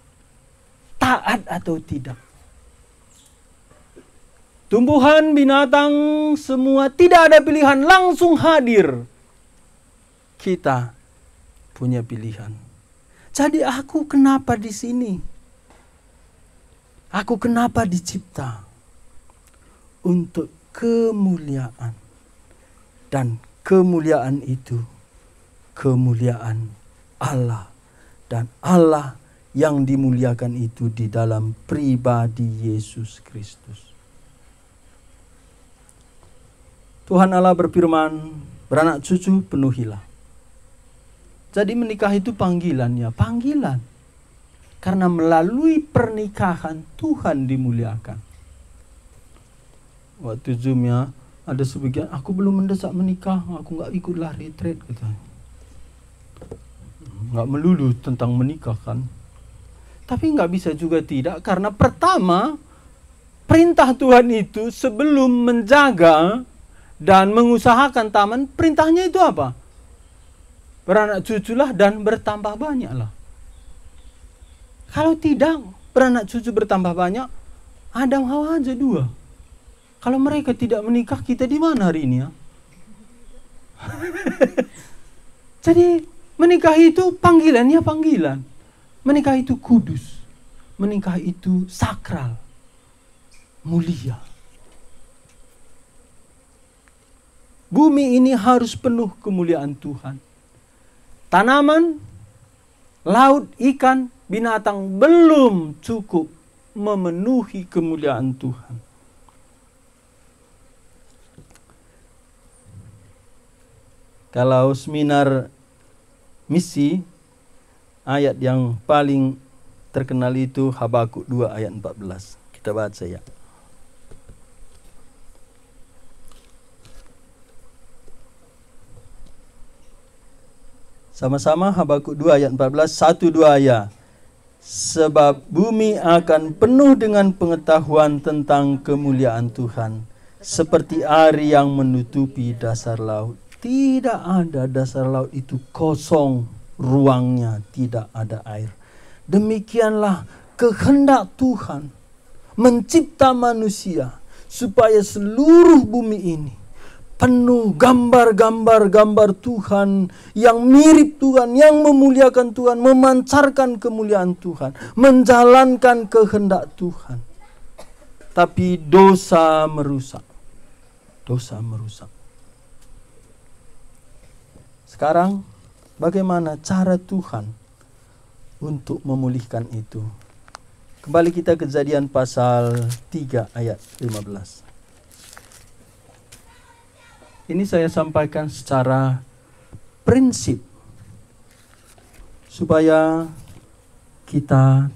S1: Taat atau tidak. Tumbuhan, binatang, semua tidak ada pilihan, langsung hadir. Kita punya pilihan. Jadi aku kenapa di sini? Aku kenapa dicipta? Untuk kemuliaan. Dan kemuliaan itu kemuliaan Allah. Dan Allah yang dimuliakan itu di dalam pribadi Yesus Kristus. Tuhan Allah berfirman, beranak cucu penuhilah. Jadi menikah itu panggilannya, panggilan. Karena melalui pernikahan Tuhan dimuliakan. Waktu Zoom ya, ada sebagian, aku belum mendesak menikah, aku gak ikutlah retreat katanya. Gak melulu tentang menikah kan. Tapi gak bisa juga tidak, karena pertama, perintah Tuhan itu sebelum menjaga dan mengusahakan taman, perintahnya itu apa? Beranak cuculah dan bertambah banyaklah. Kalau tidak beranak cucu bertambah banyak, Adam Hawa aja dua. Kalau mereka tidak menikah, kita di mana hari ini ya? Jadi menikah itu panggilannya panggilan. Menikah itu kudus. Menikah itu sakral. Mulia. Bumi ini harus penuh kemuliaan Tuhan. Tanaman, laut, ikan, binatang belum cukup memenuhi kemuliaan Tuhan. Kalau seminar misi, ayat yang paling terkenal itu Habakuk 2 ayat 14. Kita baca ya. Sama-sama Habakuk 2 ayat 14, 1-2 ya. Sebab bumi akan penuh dengan pengetahuan tentang kemuliaan Tuhan, seperti air yang menutupi dasar laut. Tidak ada dasar laut itu kosong, ruangnya tidak ada air. Demikianlah kehendak Tuhan mencipta manusia supaya seluruh bumi ini penuh gambar-gambar Tuhan yang mirip Tuhan, yang memuliakan Tuhan, memancarkan kemuliaan Tuhan, menjalankan kehendak Tuhan. Tapi dosa merusak. Dosa merusak. Sekarang bagaimana cara Tuhan untuk memulihkan itu? Kembali kita ke Kejadian pasal 3 ayat 15. Ini saya sampaikan secara prinsip supaya kita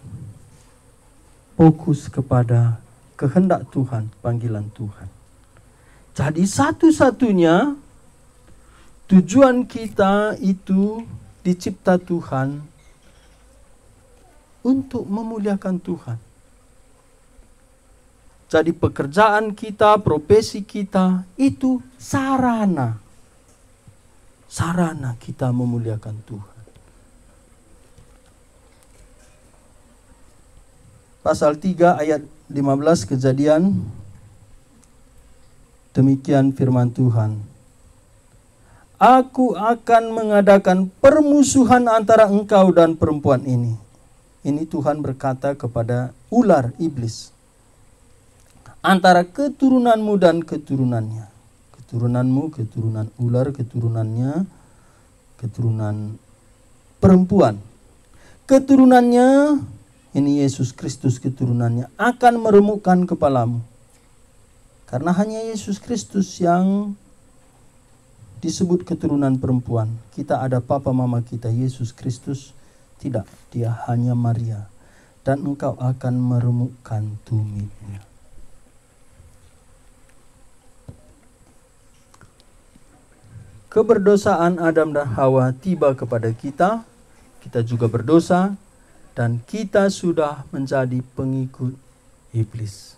S1: fokus kepada kehendak Tuhan, panggilan Tuhan. Jadi satu-satunya tujuan kita itu dicipta Tuhan untuk memuliakan Tuhan. Jadi pekerjaan kita, profesi kita itu sarana. Sarana kita memuliakan Tuhan. Pasal 3 ayat 15 Kejadian. Demikian firman Tuhan. Aku akan mengadakan permusuhan antara engkau dan perempuan ini. Ini Tuhan berkata kepada ular iblis. Antara keturunanmu dan keturunannya. Keturunanmu, keturunan ular, keturunannya, keturunan perempuan. Keturunannya, ini Yesus Kristus keturunannya, akan meremukkan kepalamu. Karena hanya Yesus Kristus yang disebut keturunan perempuan. Kita ada papa mama kita, Yesus Kristus. Tidak, dia hanya Maria. Dan engkau akan meremukkan tumitnya. Keberdosaan Adam dan Hawa tiba kepada kita. Kita juga berdosa. Dan kita sudah menjadi pengikut iblis.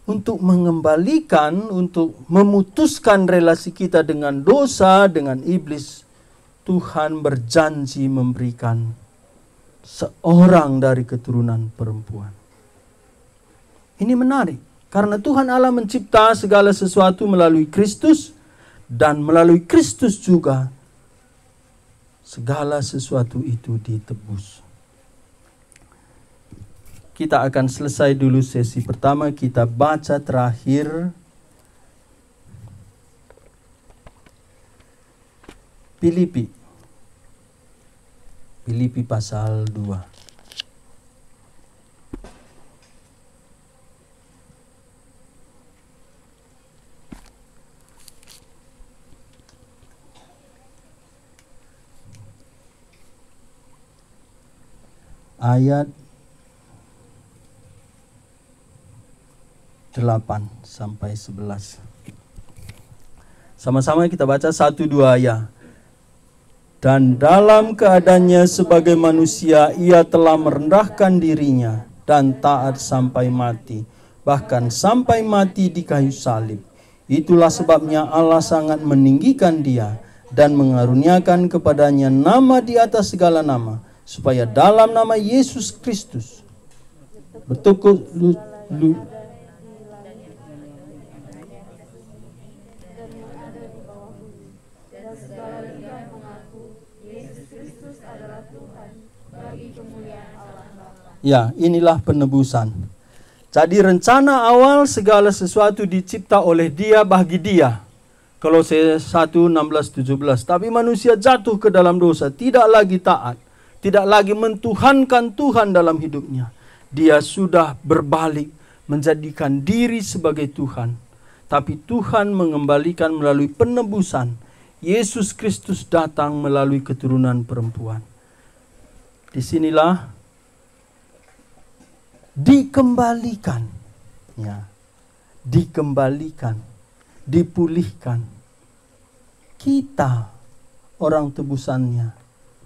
S1: Untuk mengembalikan, untuk memutuskan relasi kita dengan dosa, dengan iblis, Tuhan berjanji memberikan seorang dari keturunan perempuan. Ini menarik, karena Tuhan Allah mencipta segala sesuatu melalui Kristus, dan melalui Kristus juga segala sesuatu itu ditebus. Kita akan selesai dulu sesi pertama. Kita baca terakhir Filipi. Filipi pasal 2. Ayat 8 sampai 11. Sama-sama kita baca 1, 2 ya. Dan dalam keadaannya sebagai manusia, ia telah merendahkan dirinya dan taat sampai mati, bahkan sampai mati di kayu salib. Itulah sebabnya Allah sangat meninggikan dia dan mengaruniakan kepadanya nama di atas segala nama, supaya dalam nama Yesus Kristus ya, inilah penebusan. Jadi rencana awal segala sesuatu dicipta oleh Dia bagi Dia. Kolose 1, 16, 17. Tapi manusia jatuh ke dalam dosa, tidak lagi taat, tidak lagi mentuhankan Tuhan dalam hidupnya. Dia sudah berbalik menjadikan diri sebagai Tuhan. Tapi Tuhan mengembalikan melalui penebusan. Yesus Kristus datang melalui keturunan perempuan. Disinilah dikembalikan, ya, dikembalikan, dipulihkan. Kita orang tebusannya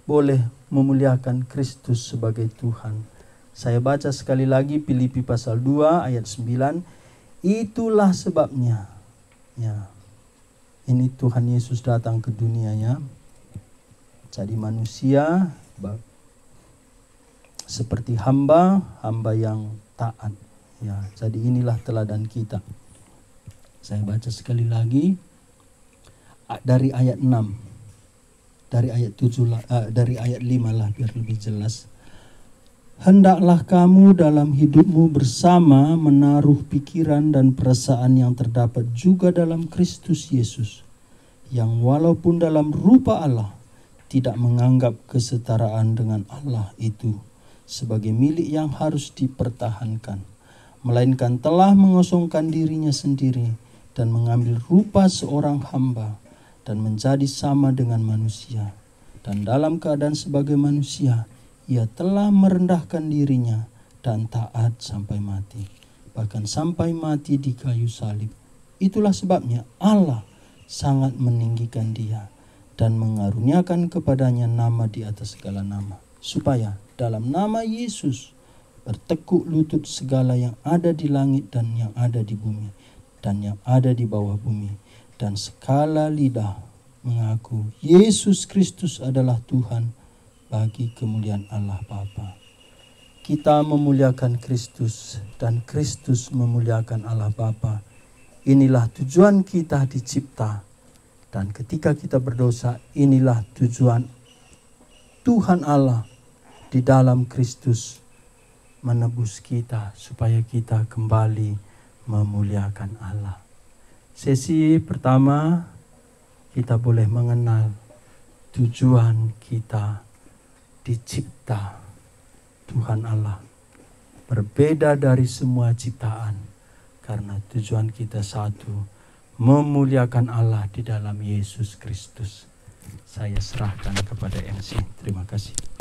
S1: boleh memuliakan Kristus sebagai Tuhan. Saya baca sekali lagi Filipi pasal 2 ayat 9. Itulah sebabnya, ya, ini Tuhan Yesus datang ke dunia, ya. Jadi manusia seperti hamba yang taat. Ya, jadi inilah teladan kita. Saya baca sekali lagi dari ayat 6. Dari ayat 7 dari ayat 5 lah biar lebih jelas. Hendaklah kamu dalam hidupmu bersama menaruh pikiran dan perasaan yang terdapat juga dalam Kristus Yesus, yang walaupun dalam rupa Allah tidak menganggap kesetaraan dengan Allah itu sebagai milik yang harus dipertahankan, melainkan telah mengosongkan dirinya sendiri dan mengambil rupa seorang hamba dan menjadi sama dengan manusia. Dan dalam keadaan sebagai manusia, ia telah merendahkan dirinya dan taat sampai mati, bahkan sampai mati di kayu salib. Itulah sebabnya Allah sangat meninggikan dia dan mengaruniakan kepadanya nama di atas segala nama, supaya dalam nama Yesus bertekuk lutut segala yang ada di langit dan yang ada di bumi dan yang ada di bawah bumi, dan segala lidah mengaku Yesus Kristus adalah Tuhan, bagi kemuliaan Allah Bapa. Kita memuliakan Kristus dan Kristus memuliakan Allah Bapa. Inilah tujuan kita dicipta, dan ketika kita berdosa, inilah tujuan Tuhan Allah di dalam Kristus menebus kita supaya kita kembali memuliakan Allah. Sesi pertama kita boleh mengenal tujuan kita dicipta Tuhan Allah, berbeda dari semua ciptaan, karena tujuan kita satu, memuliakan Allah di dalam Yesus Kristus. Saya serahkan kepada MC. Terima kasih.